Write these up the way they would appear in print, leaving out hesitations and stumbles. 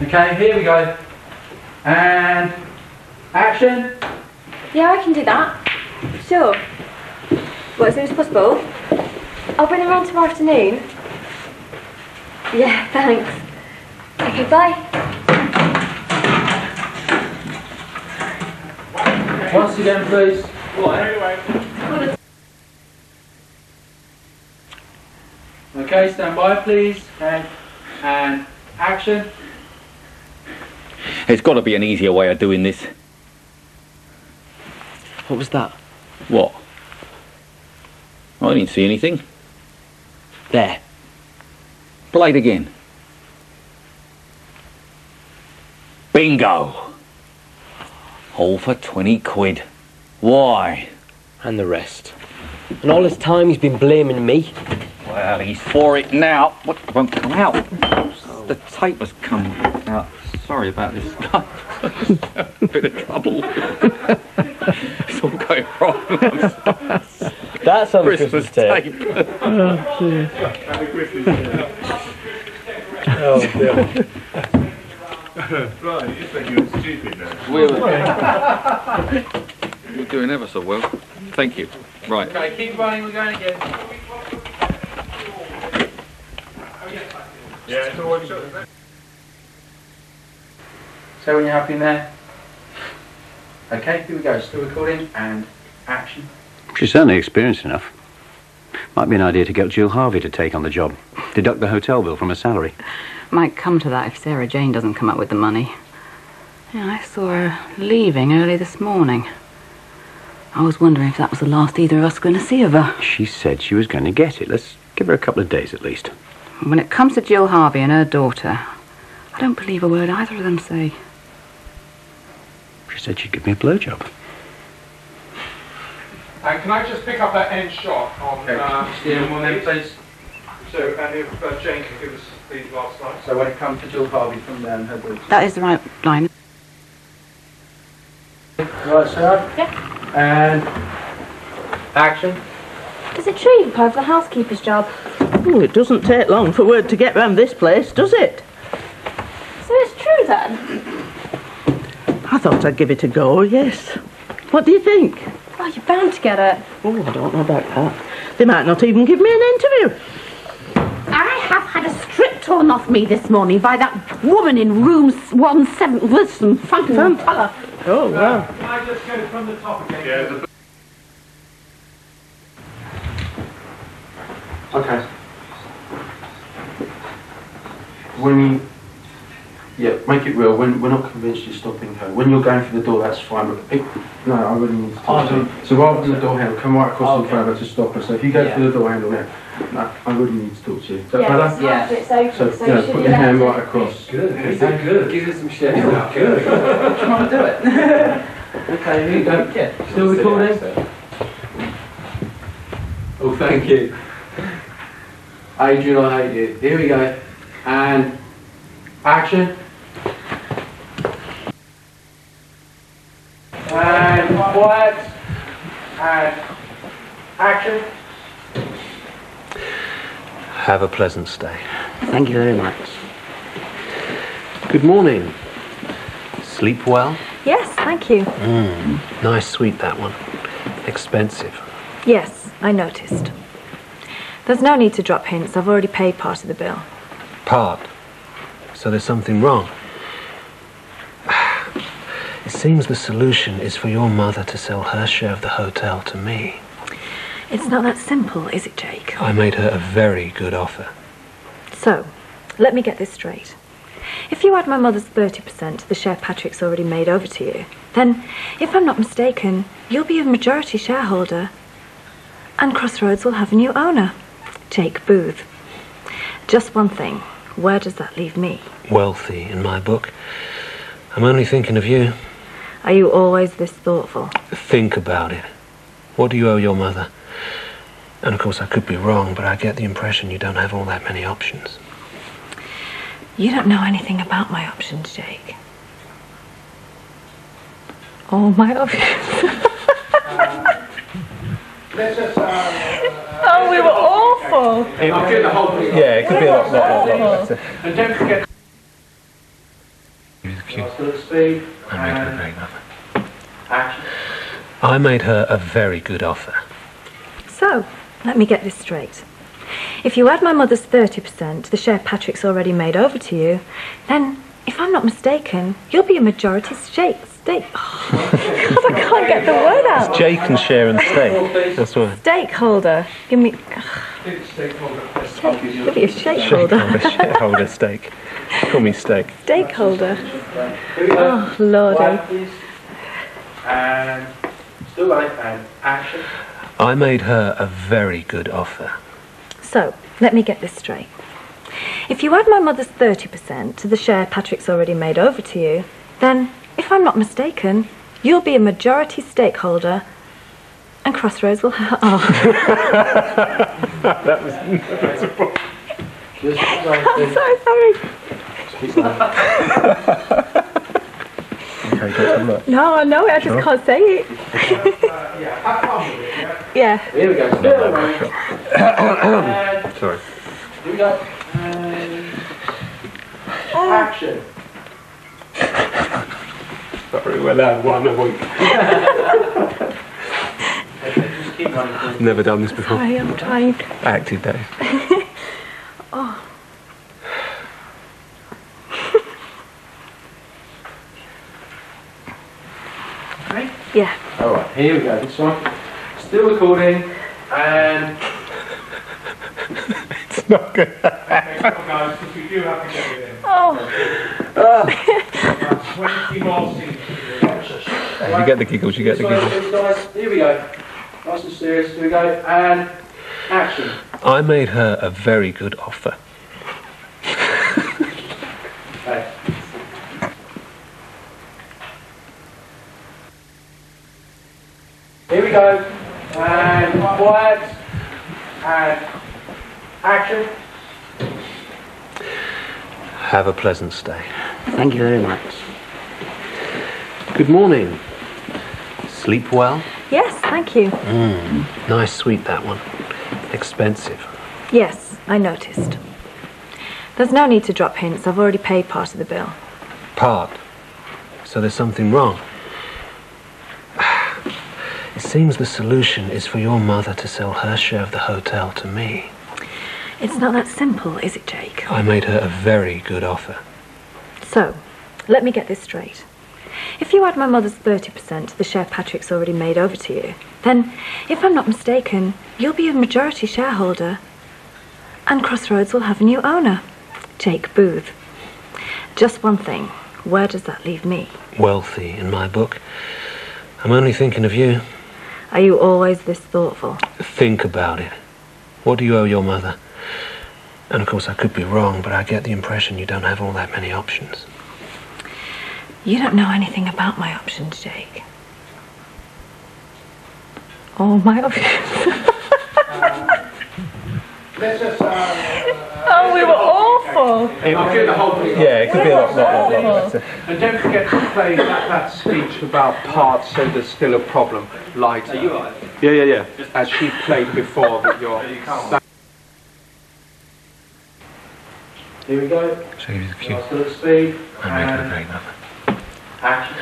Okay, here we go. And action. Yeah, I can do that. Sure. Well, as soon as possible. I'll bring him round tomorrow afternoon. Yeah, thanks. Okay, bye. Once again, please. Okay, stand by, please. Okay. And action. There's got to be an easier way of doing this. What was that? What? I didn't see anything. There. Play it again. Bingo! All for 20 quid. Why? And the rest. And all this time he's been blaming me. Well, he's for it now. What won't come out? Oh. The tape has come out. Sorry about this. A bit of trouble. It's all going wrong. That's on Christmas tape. Oh, dear. Oh, dear. Right, you think you're stupid now. We're doing ever so well. Thank you. Right. Okay, keep running, we're going again. Yeah, it's all one shot, isn't it? So when you're happy in there. Okay, here we go. Still recording and action. She's certainly experienced enough. Might be an idea to get Jill Harvey to take on the job. Deduct the hotel bill from her salary. Might come to that if Sarah Jane doesn't come up with the money. Yeah, I saw her leaving early this morning. I was wondering if that was the last either of us were going to see of her. She said she was going to get it. Let's give her a couple of days at least. When it comes to Jill Harvey and her daughter, I don't believe a word either of them say. She said she'd give me a blowjob. And can I just pick up that end shot on... Steven, one then, please. So, and if Jane can give us the last slide. So when it comes to Jill Harvey from her daughter. That is the right line. Right, Sarah? Yeah. And action. Is it true you applied for the housekeeper's job? Oh, it doesn't take long for word to get round this place, does it? So it's true then? I thought I'd give it a go, yes. What do you think? Oh, you're bound to get it. Oh, I don't know about that. They might not even give me an interview. I have had a strip torn off me this morning by that woman in room 17. Listen, fucking fella. Oh, wow. Can I just go from the top again? Yeah, Okay. When you... Yeah, make it real. When we're not convinced you're stopping her. When you're going for the door, that's fine. But no, I really need to talk to you. So rather than the door handle, come right across in front of her to stop her. So if you go for the door handle now, no, I really need to talk to you. Is that better? Yeah, it's open, So yeah, put your hand right across. Good. Good. Give us some shit. Good. Try and do it. Okay, here you go. Yeah. Still recording? Oh, thank you. Adrian, I hate you. Here we go. And action. And quiet. And action. Have a pleasant stay. Thank you very much. Good morning. Sleep well? Yes, thank you. Nice sweet, that one. Expensive. Yes, I noticed. There's no need to drop hints. I've already paid part of the bill. Part? So there's something wrong? It seems the solution is for your mother to sell her share of the hotel to me. It's not that simple, is it, Jake? I made her a very good offer. So, let me get this straight. If you add my mother's 30% to the share Patrick's already made over to you, then, if I'm not mistaken, you'll be a majority shareholder. And Crossroads will have a new owner, Jake Booth. Just one thing, where does that leave me? Wealthy in my book. I'm only thinking of you. Are you always this thoughtful? Think about it. What do you owe your mother? And of course I could be wrong, but I get the impression you don't have all that many options. You don't know anything about my options, Jake. All my options. let's just... Oh, we were awful. I'll get the whole thing. Yeah, it could be a lot better. And don't forget... few. Still at speed. I made her a great offer. Action. I made her a very good offer. So, let me get this straight. If you add my mother's 30% to the share Patrick's already made over to you, then, if I'm not mistaken, you'll be a majority stake. Oh, God, I can't get the word out. Jake and share and stake. That's right. Stakeholder. Give me... Give me a shakeholder. Shareholder stake. Call me steak. Stakeholder. Oh, Lordy. And still light and action. I made her a very good offer. So, let me get this straight. If you add my mother's 30% to the share Patrick's already made over to you, then, if I'm not mistaken, you'll be a majority stakeholder and Crossroads will have... Oh. That was... I'm so sorry. Okay, got some luck. No, I know it, I just can't say it. Yeah. Here we go. Sorry. Here we go. Action. Sorry, we're allowed one a week. Just keep running. Never done this before. Sorry, I'm trying. Active days. Oh. Okay. Yeah. Alright, here we go. This one. Still recording and... It's not good. Okay, guys, because we do have to get it in. Oh. 20 more scenes. You get the giggles, you get the giggles. Here we go. Nice and serious. Here we go. And action. I made her a very good offer. Okay. Here we go. And quiet. And action. Have a pleasant stay. Thank you very much. Good morning. Sleep well? Yes, thank you. Nice sweet, that one. Expensive. Yes, I noticed. There's no need to drop hints. I've already paid part of the bill. Part. So there's something wrong. It seems the solution is for your mother to sell her share of the hotel to me. It's not that simple, is it, Jake? I made her a very good offer. So, let me get this straight. If you add my mother's 30% to the share Patrick's already made over to you, then, if I'm not mistaken, you'll be a majority shareholder and Crossroads will have a new owner, Jake Booth. Just one thing, where does that leave me? Wealthy in my book. I'm only thinking of you. Are you always this thoughtful? Think about it. What do you owe your mother? And of course I could be wrong, but I get the impression you don't have all that many options. You don't know anything about my options, Jake. Oh, my options. Let's just... Oh, we were awful. I'll do the whole thing. Yeah, it could be a lot better. And don't forget to play that speech about parts, so there's still a problem later. Are you right? Yeah. As she played before that you're... Here we go. Shall I give you the cue? Still at speed. I made her a great offer. Action.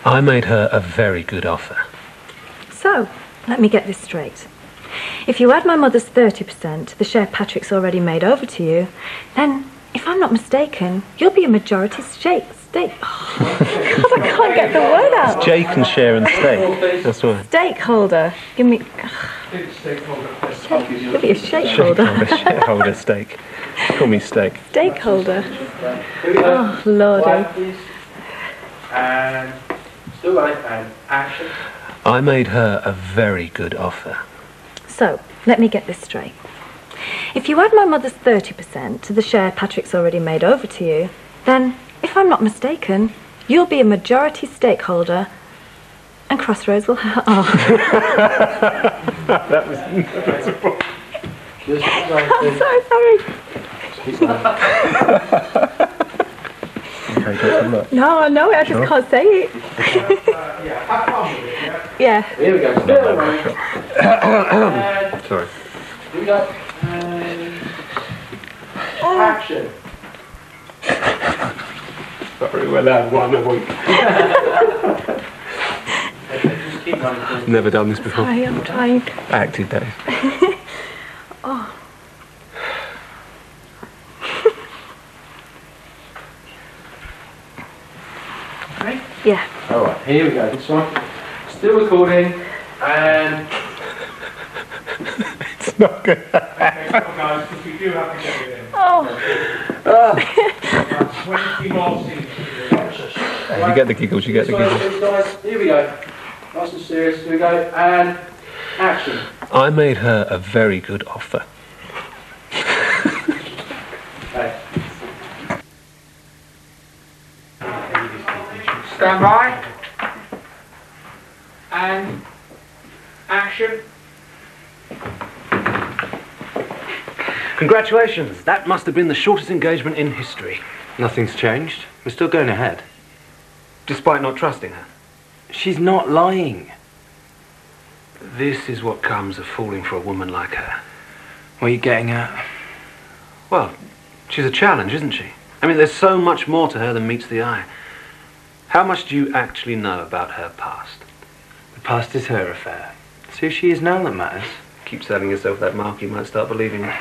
I made her a very good offer. So, let me get this straight. If you add my mother's 30% to the share Patrick's already made over to you, then, if I'm not mistaken, you'll be a majority stake. Oh, God, I can't get the word out. It's Jake and share and stake. That's right. Stakeholder. Give me... Give me a shakeholder. Shareholder stake. Call me steak. Stakeholder. Here we go. Oh, Lordy. Quiet, please. And still light and action. I made her a very good offer. So, let me get this straight. If you add my mother's 30% to the share Patrick's already made over to you, then, if I'm not mistaken, you'll be a majority stakeholder and Crossroads will have... Oh. That was... I'm so sorry. Okay, got some luck. No, I know it, I just can't say it. Yeah. Here we go. Still running. Sorry. Here we go. Action. Sorry, we'll have one a week. Never done this before. Sorry, I'm trying. Acted days. Oh. Okay? Yeah. Alright, here we go. This one. Still recording, and... It's not good. Okay, come on guys, because we do have to get it in. Oh. 20 more scenes. You get the giggles, you get the giggles. Guys, here we go. Nice and serious. Here we go. And action. I made her a very good offer. Okay. Stand by. And action. Congratulations, that must have been the shortest engagement in history. Nothing's changed. We're still going ahead. Despite not trusting her. She's not lying. This is what comes of falling for a woman like her. What are you getting at? Well, she's a challenge, isn't she? I mean, there's so much more to her than meets the eye. How much do you actually know about her past? The past is her affair. It's who she is now that matters. Keep selling yourself that mark, you might start believing it.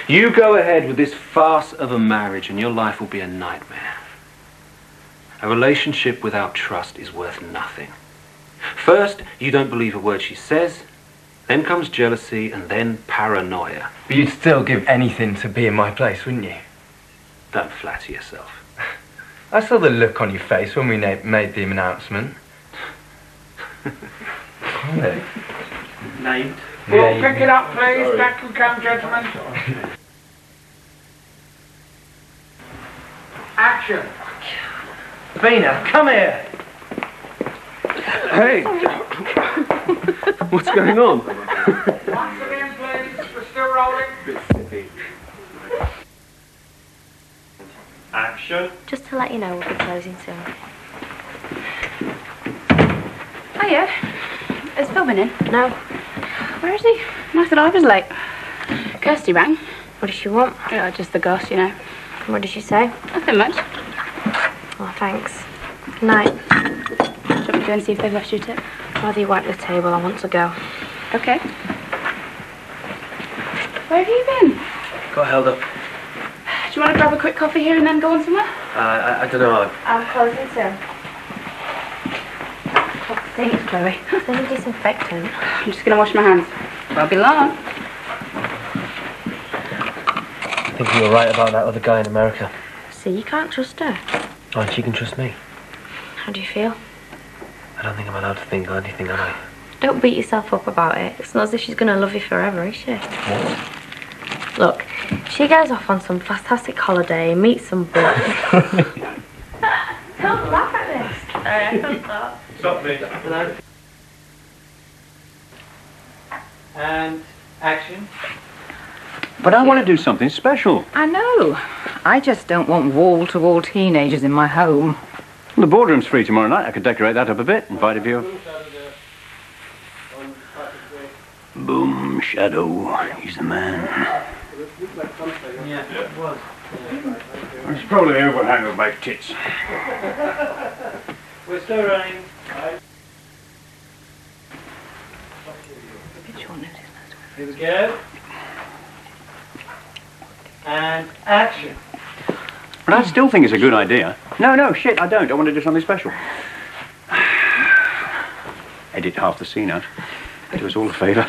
You go ahead with this farce of a marriage and your life will be a nightmare. A relationship without trust is worth nothing. First, you don't believe a word she says, then comes jealousy, and then paranoia. But you'd still give anything to be in my place, wouldn't you? Don't flatter yourself. I saw the look on your face when we made the announcement. Named. Well, pick it up, please. Back you come, gentlemen. Action. Vina, come here. Hey! What's going on? Once again, please. We're still rolling. Action. Just to let you know, we'll be closing soon. Hiya. Is Phil been in? No. Where is he? I thought I was late. Kirsty rang. What does she want? Oh, just the ghost, you know. What did she say? Nothing much. Oh, thanks. Good night. Shall we go and see if they've left you a tip? Rather you wipe the table, I want to go. Okay. Where have you been? Got held up. Do you want to grab a quick coffee here and then go on somewhere? I don't know. I'm closing soon. Thanks, Chloe. Is there any disinfectant? I'm just going to wash my hands. Won't be long. I think you were right about that other guy in America. See, you can't trust her. Oh, and she can trust me. How do you feel? I don't think I'm allowed to think anything, am I? Don't beat yourself up about it. It's not as if she's going to love you forever, is she? What? Look, she goes off on some fantastic holiday, meets some boy. Don't laugh at this. Sorry, I can't stop. Stop me. Hello. And action. But I want to do something special. I know. I just don't want wall-to-wall teenagers in my home. Well, the boardroom's free tomorrow night. I could decorate that up a bit. Invite a few. Boom, Shadow. He's the man. Yeah, it was. He's probably overhang with my tits. We're still running. Here we go. And action. But I still think it's a good idea. No, shit, I don't. I want to do something special. Edit half the scene out. Do us all a favour.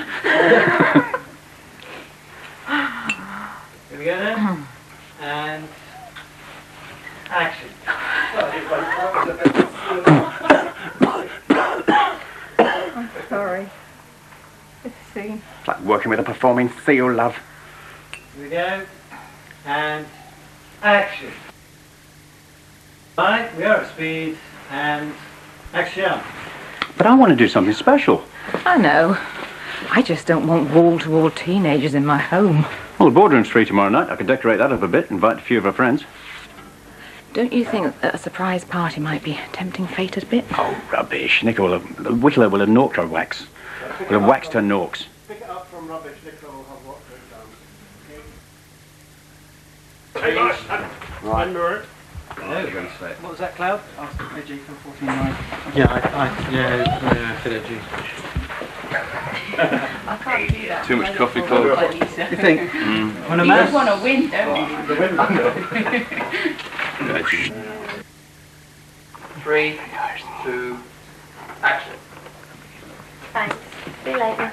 Here we go then. And action. I'm sorry. It's a scene. It's like working with a performing theo, love. Here we go. And action. Right, we are at speed. And action. But I want to do something special. I know. I just don't want wall-to-wall teenagers in my home. Well, the boardroom's free tomorrow night. I could decorate that up a bit, invite a few of our friends. Don't you think that a surprise party might be tempting fate a bit? Oh, rubbish. Nicola Whittler will have norked her wax. Will have waxed her norks. Pick it up from rubbish, Nicola will have what goes down. Right. Right. know they're going to say it. What was that, Cloud? Ask AJ for 14.9. Yeah, for that juice. I can't do that. Too much coffee, Paul. You think? You just want to win, don't you? The win. 3, 2, action. Thanks. See you later.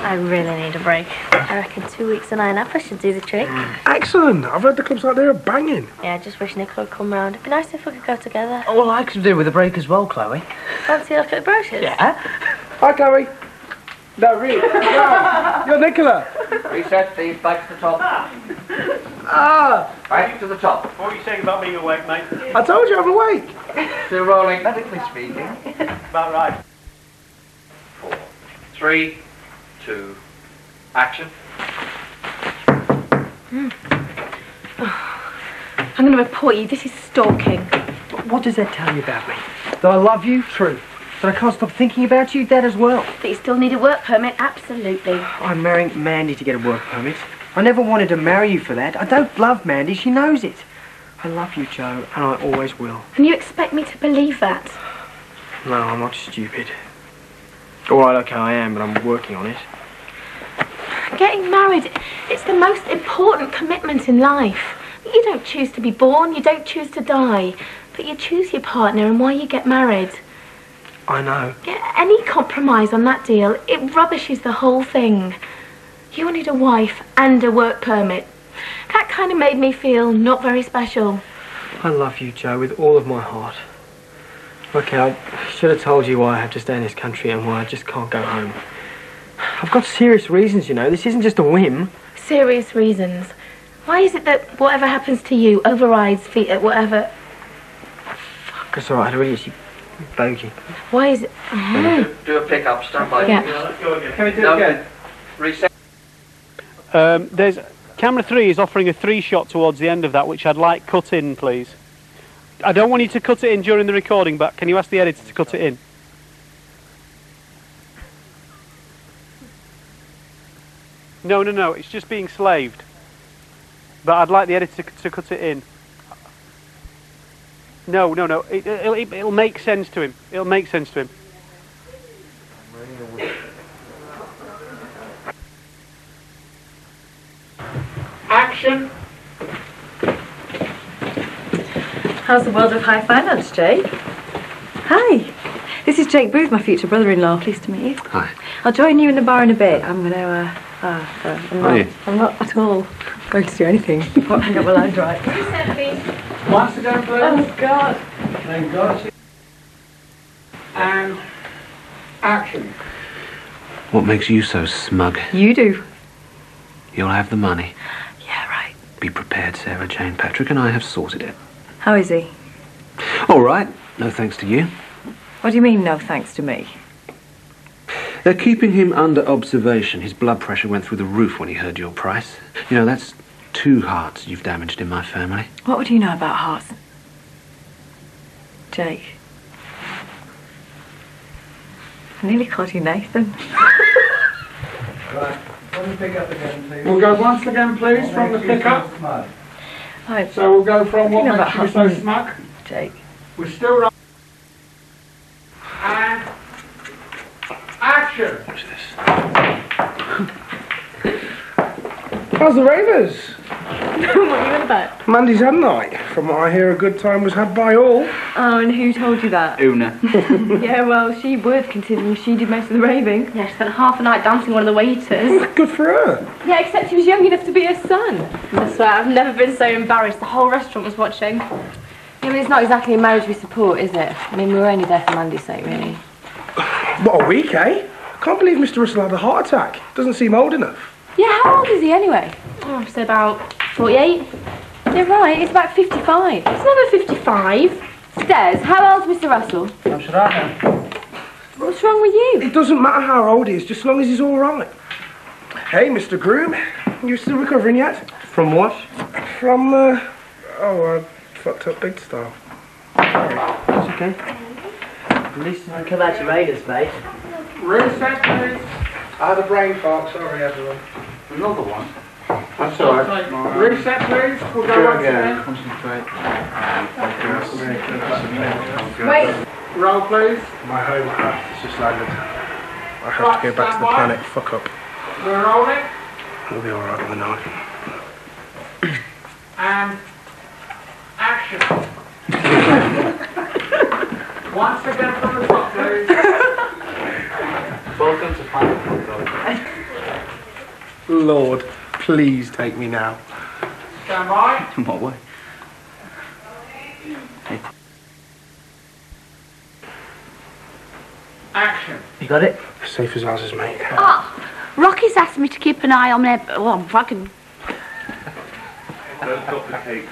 I really need a break. I reckon 2 weeks and 9 up I should do the trick. Excellent. I've heard the clubs out there are banging. Yeah, I just wish Nicola would come round. It'd be nice if we could go together. Oh, well, I could do with a break as well, Chloe. Fancy a look at the brochures? Yeah. Hi, Chloe. No, really. No, you're Nicola. Reset, please, back to the top. Ah, Back to the top. What were you saying about being awake, mate? I told you I'm awake. Still rolling. Medically speaking. About right. 4, 3, 2, action. I'm going to report you. This is stalking. What does that tell you about me? That I love you? True. That I can't stop thinking about you? That as well. That you still need a work permit? Absolutely. I'm marrying Mandy to get a work permit. I never wanted to marry you for that. I don't love Mandy. She knows it. I love you, Joe, and I always will. And you expect me to believe that? No, I'm not stupid. All right, okay, I am, but I'm working on it. Getting married, it's the most important commitment in life. You don't choose to be born, you don't choose to die, but you choose your partner and why you get married. I know. Yeah, any compromise on that deal, it rubbishes the whole thing. You wanted a wife and a work permit. That kind of made me feel not very special. I love you, Joe, with all of my heart. Okay, I should have told you why I have to stay in this country and why I just can't go home. I've got serious reasons, you know. This isn't just a whim. Serious reasons. Why is it that whatever happens to you overrides whatever... Fuck, it's alright, I really see bogey. Why is it... Do a pick-up, stand by. Yeah. Let's go again. Can we do it again? Reset. There's camera 3 is offering a 3-shot towards the end of that, which I'd like cut in, please. I don't want you to cut it in during the recording, but can you ask the editor to cut it in? No, it's just being slaved. But I'd like the editor to cut it in. No, it'll make sense to him. It'll make sense to him. Action. How's the world of high finance, Jake? Hi. This is Jake Booth, my future brother-in-law. Pleased to meet you. Hi. I'll join you in the bar in a bit. I'm going to, I'm not at all going to do anything. Apart from get my lines right. Once again, please. Oh, God. Thank God. And action. What makes you so smug? You do. You'll have the money. Yeah, right. Be prepared, Sarah Jane. Patrick and I have sorted it. How is he? All right. No thanks to you. What do you mean, no thanks to me? They're keeping him under observation. His blood pressure went through the roof when he heard your price. You know, that's 2 hearts you've damaged in my family. What would you know about hearts? Jake. I nearly called you Nathan. Right. Let me pick up again, please. We'll go once again, please, from the pickup. Right. So we'll go from what You know makes you about so smug. Jake. We're still right. And action. Watch this. How's the ravers? What are you on about? Mandy's had night. From what I hear, a good time was had by all. Oh, and who told you that? Una. Yeah, well, she would, considering she did most of the raving. Yeah, she spent half a night dancing one of the waiters. Good for her. Yeah, except he was young enough to be her son. That's right, I've never been so embarrassed. The whole restaurant was watching. Yeah, but it's not exactly a marriage we support, is it? I mean, we were only there for Mandy's sake, really. What a week, eh? Can't believe Mr. Russell had a heart attack. Doesn't seem old enough. Yeah, how old is he anyway? Oh, so about 48. You're right, he's about 55. It's never 55. Stairs, how old's Mr. Russell? How should I know? What's wrong with you? It doesn't matter how old he is, just as long as he's all right. Hey, Mr. Groom, you still recovering yet? From what? From, I fucked up big style. Sorry. It's okay. At least I come out your raiders, mate. Reset, please. I had a brain fart, sorry everyone. Another one? That's all right. Reset, please. We'll go once again. Concentrate. Wait. Roll, please. My homecraft has just landed. I have to go back to the planet. Fuck up. We're rolling. We'll be alright with the night. And action. Once again from the top, please. Welcome to Planet. Lord, please take me now. Stand by. In what way? Action. You got it? Safe as houses, mate. Oh, Rocky's asked me to keep an eye on their... Oh, fucking... Don't stop the cake.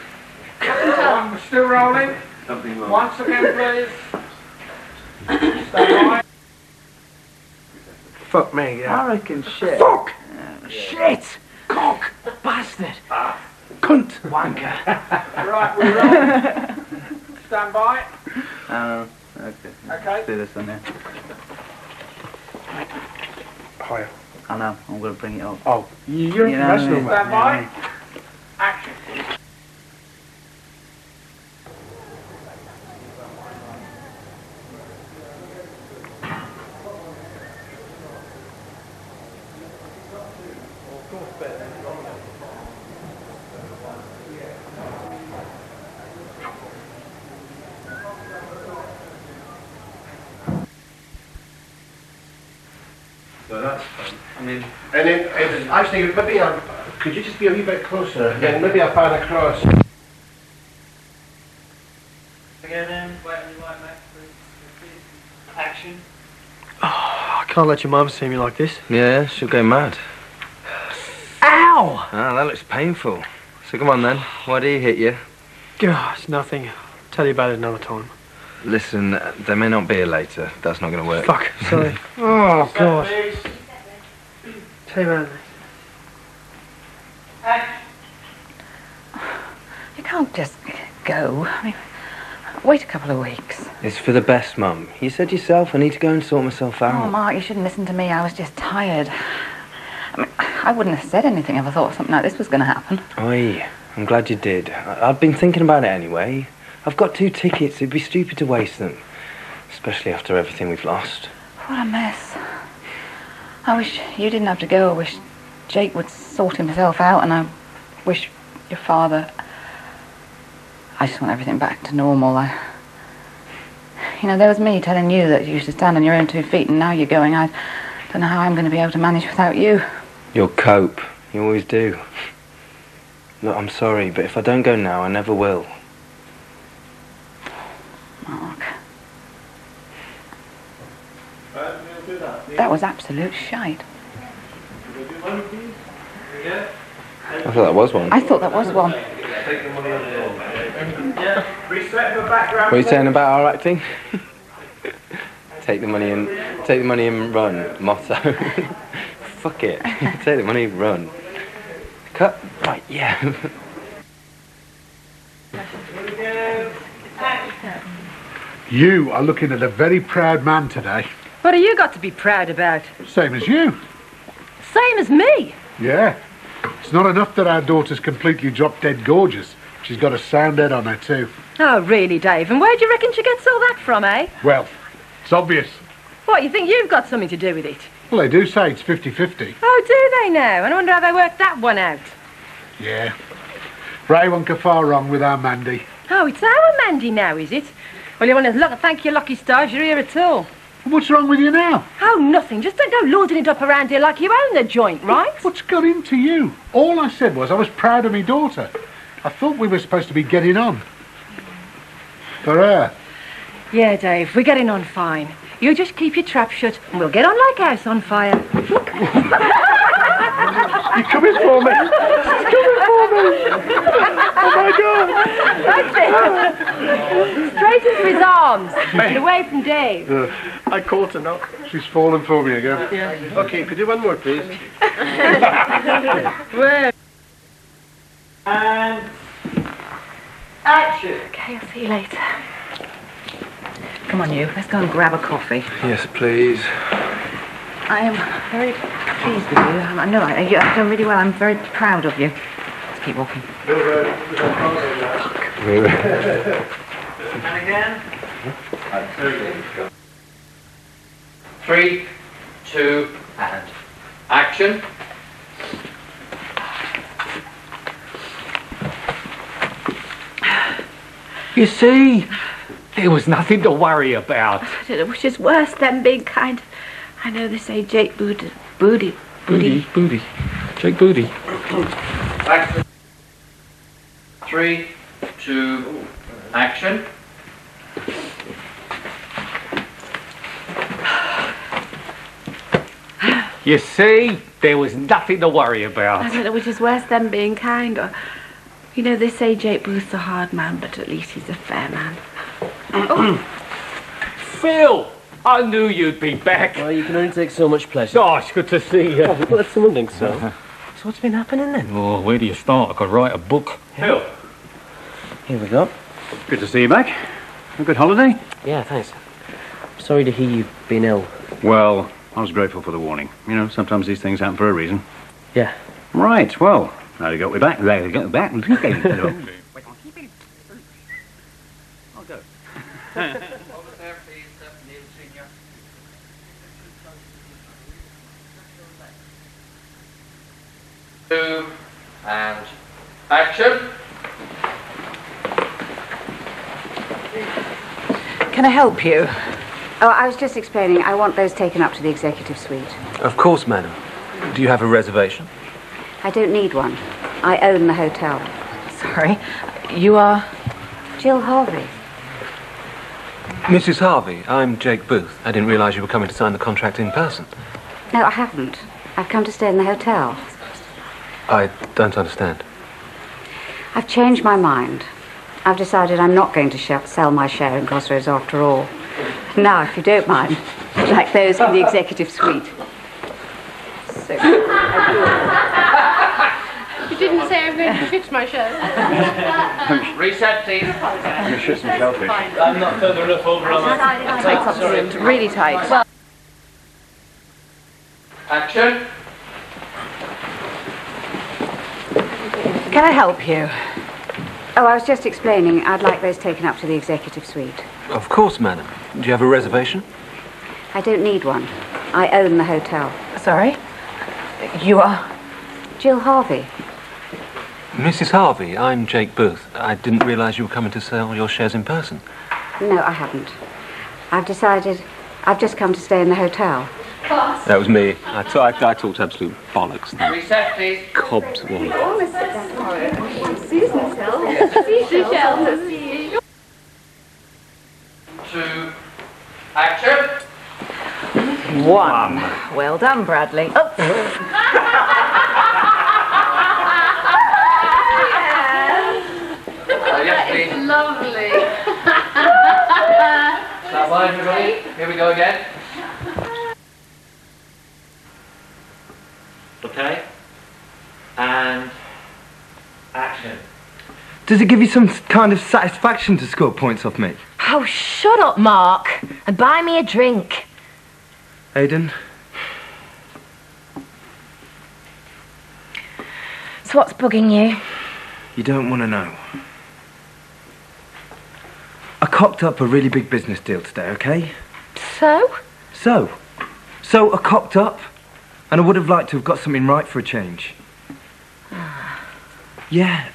We're still rolling. Something wrong. Once again, please. Stand by. Fuck me, yeah. I reckon shit. Fuck! Shit! Cock! Bastard! Cunt! Wanker! Right, we're rolling. Stand by. Okay. Okay. Let's do this then, yeah. Higher. I know, I'm going to bring it up. Oh, you're a professional, man. Stand by. Action. So that's fun. I mean, And then, actually, maybe could you just be a wee bit closer? And then maybe I'll pan across. Again in. Wait on your right, Max, please. Action. Oh, I can't let your mum see me like this. Yeah, she'll go mad. Ow! Ah, that looks painful. So come on then. Why did he hit you? Gosh, nothing. I'll tell you about it another time. Listen, they may not be here later. That's not going to work. Fuck, sorry. Oh, God. Tell you about it. You can't just go. I mean, wait a couple of weeks. It's for the best, Mum. You said yourself I need to go and sort myself out. Oh, Mark, you shouldn't listen to me. I was just tired. I mean, I wouldn't have said anything if I thought something like this was going to happen. Oi, I'm glad you did. I've been thinking about it anyway. I've got 2 tickets. It'd be stupid to waste them. Especially after everything we've lost. What a mess. I wish you didn't have to go. I wish Jake would sort himself out, and I wish your father... I just want everything back to normal. You know, there was me telling you that you should stand on your own 2 feet, and now you're going. I don't know how I'm going to be able to manage without you. You'll cope. You always do. Look, I'm sorry, but if I don't go now, I never will. Mark. That was absolute shite. I thought that was one. I thought that was one. What are you saying about our acting? Take the money and run. Motto. Fuck it. Take the money, run. Cut. Right, yeah. You are looking at a very proud man today. What have you got to be proud about? Same as you. Same as me. Yeah. It's not enough that our daughter's completely drop dead gorgeous. She's got a sound head on her too. Oh, really, Dave? And where do you reckon she gets all that from, eh? Well, it's obvious. What, you think you've got something to do with it? Well, they do say it's 50-50. Oh, do they now? And I wonder how they worked that one out. Yeah. Ray won't go far wrong with our Mandy. Oh, it's our Mandy now, is it? Well, you want to thank your lucky stars you're here at all. What's wrong with you now? Oh, nothing. Just don't go lording it up around here like you own the joint, right? What's got into you? All I said was I was proud of me daughter. I thought we were supposed to be getting on. For her. Yeah, Dave, we're getting on fine. You just keep your trap shut and we'll get on like house on fire. You're coming for me! She's coming for me! Oh my God! That's it! Straight into his arms and away from Dave. I caught her now. She's fallen for me again. Yeah. Okay, could you do one more, please? Where? And action. Okay, I'll see you later. Come on, you. Let's go and grab a coffee. Yes, please. I am very pleased with you. I know I've done really well. I'm very proud of you. Let's keep walking. And again. 3, 2, and action. You see, there was nothing to worry about. Which is worse than being kind. I know they say Jake Booty. Booty. Jake Booty. Action. 3, 2, action. You see, there was nothing to worry about. I don't know which is worse than being kind. Or, you know, they say Jake Booth's a hard man, but at least he's a fair man. Phil, I knew you'd be back. Well, you can only take so much pleasure. Oh, it's good to see you. Oh, well, someone thinks so. So what's been happening then? Oh, where do you start? I could write a book. Phil. Here we go. Good to see you back. A good holiday? Yeah, thanks. Sorry to hear you've been ill. Well, I was grateful for the warning. You know, sometimes these things happen for a reason. Yeah. Right, well, now you got me back. There you got me back. Hello. I'll go. Two, and action. Can I help you? Oh, I was just explaining. I want those taken up to the executive suite. Of course, madam. Do you have a reservation? I don't need one. I own the hotel. Sorry. You are? Jill Harvey. Mrs. Harvey, I'm Jake Booth. I didn't realise you were coming to sign the contract in person. No, I haven't. I've come to stay in the hotel. I don't understand. I've changed my mind. I've decided I'm not going to sell my share in Crossroads after all. Now, if you don't mind, I'd like those in the executive suite. So, You didn't say I'm going to fix my shirt. Reset, please. I'm going to shoot some shellfish. I'm not further enough over on my... Tight, really tight. Action. Can I help you? Oh, I was just explaining. I'd like those taken up to the executive suite. Of course, madam. Do you have a reservation? I don't need one. I own the hotel. Sorry? You are? Jill Harvey. Mrs. Harvey, I'm Jake Booth. I didn't realise you were coming to sell your shares in person. No, I haven't. I've decided I've just come to stay in the hotel. That was me. I talked absolute bollocks. Reset, please. Cobs one. Susan Seashell. 2, action. 1. Well done, Bradley. Oh. Yes, please. Lovely. Stand by, everybody. Here we go again. Okay. And action. Does it give you some kind of satisfaction to score points off me? Oh, shut up, Mark, and buy me a drink. Aidan? So what's bugging you? You don't want to know. I cocked up a really big business deal today, okay? So? So I cocked up, and I would have liked to have got something right for a change. Yeah,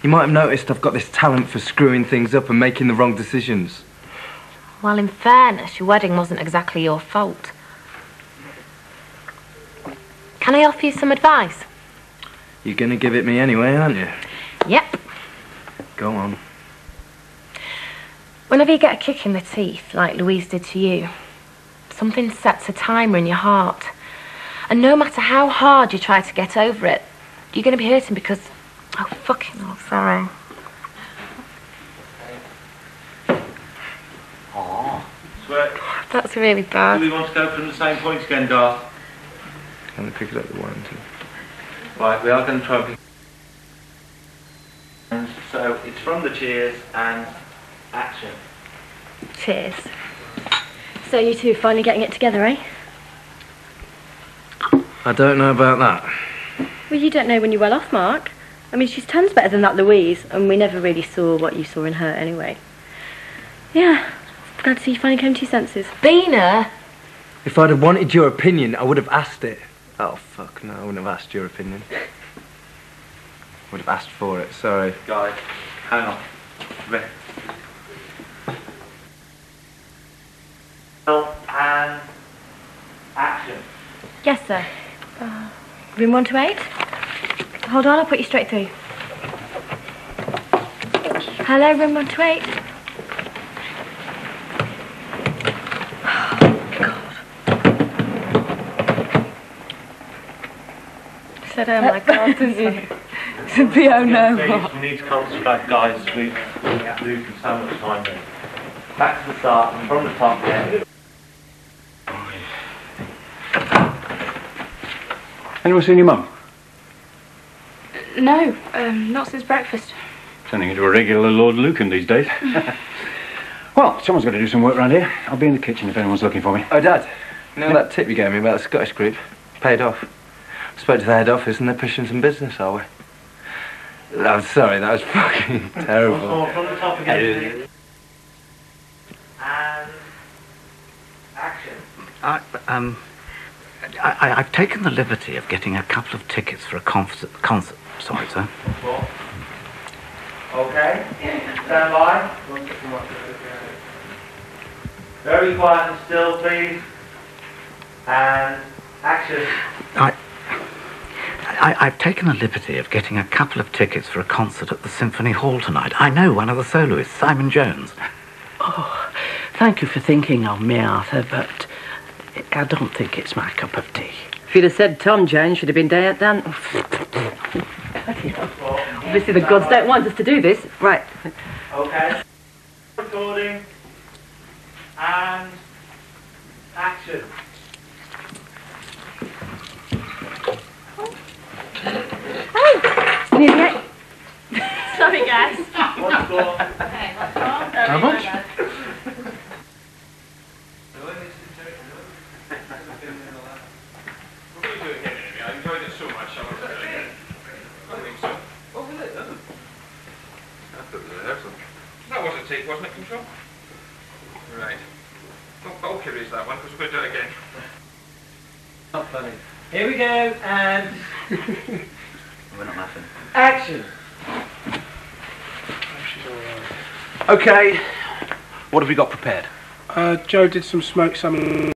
You might have noticed I've got this talent for screwing things up and making the wrong decisions. Well, in fairness, your wedding wasn't exactly your fault. Can I offer you some advice? You're going to give it me anyway, aren't you? Yep. Go on. Whenever you get a kick in the teeth, like Louise did to you, something sets a timer in your heart. And no matter how hard you try to get over it, you're going to be hurting because... Oh, fucking hell, sorry. Sweat. That's really bad. Do we want to go from the same point again, Darth? I'm going to pick it up the 1 and 2. Right, we are going to try and pick... And so, it's from the cheers and action. Cheers. So you two finally getting it together, eh? I don't know about that. Well, you don't know when you're well off, Mark. I mean, she's tons better than that Louise, and we never really saw what you saw in her anyway. Yeah, glad to see you finally came to your senses. Bina! If I'd have wanted your opinion, I would have asked it. Oh, fuck, no, I wouldn't have asked your opinion. Would have asked for it, sorry. Guys, hang on. Ready. And action. Yes, sir. Room 128? Hold on, I'll put you straight through. Hello, room 128. Said, oh my God, didn't you? Oh no. We need to concentrate, guys. We're losing so much time there. Back to the start, and from the top again. Anyone seen your mum? No, not since breakfast. Turning into a regular Lord Lucan these days. Well, someone's got to do some work around here. I'll be in the kitchen if anyone's looking for me. Oh, Dad, you know that tip you gave me about the Scottish group? Paid off. Spoke to the head office and they're pushing some business our way. I'm sorry, that was fucking terrible. From the top again. And action. I've taken the liberty of getting a couple of tickets for a concert. Sorry, sir. Okay. Stand by. Very quiet and still, please. And action. I've taken the liberty of getting a couple of tickets for a concert at the Symphony Hall tonight. I know one of the soloists, Simon Jones. Oh, thank you for thinking of me, Arthur, but I don't think it's my cup of tea. If you'd have said Tom Jones should have been done. Obviously the gods don't want us to do this. Right. Okay. Recording. And action. Nearly. Sorry, guys. What's going? How much? That wasn't it, wasn't it, Control? Right. Okay, raise that one, because we're going to do it again. Not funny. Here we go, and We're not laughing. action. Okay, what have we got prepared? Joe did some smoke salmon.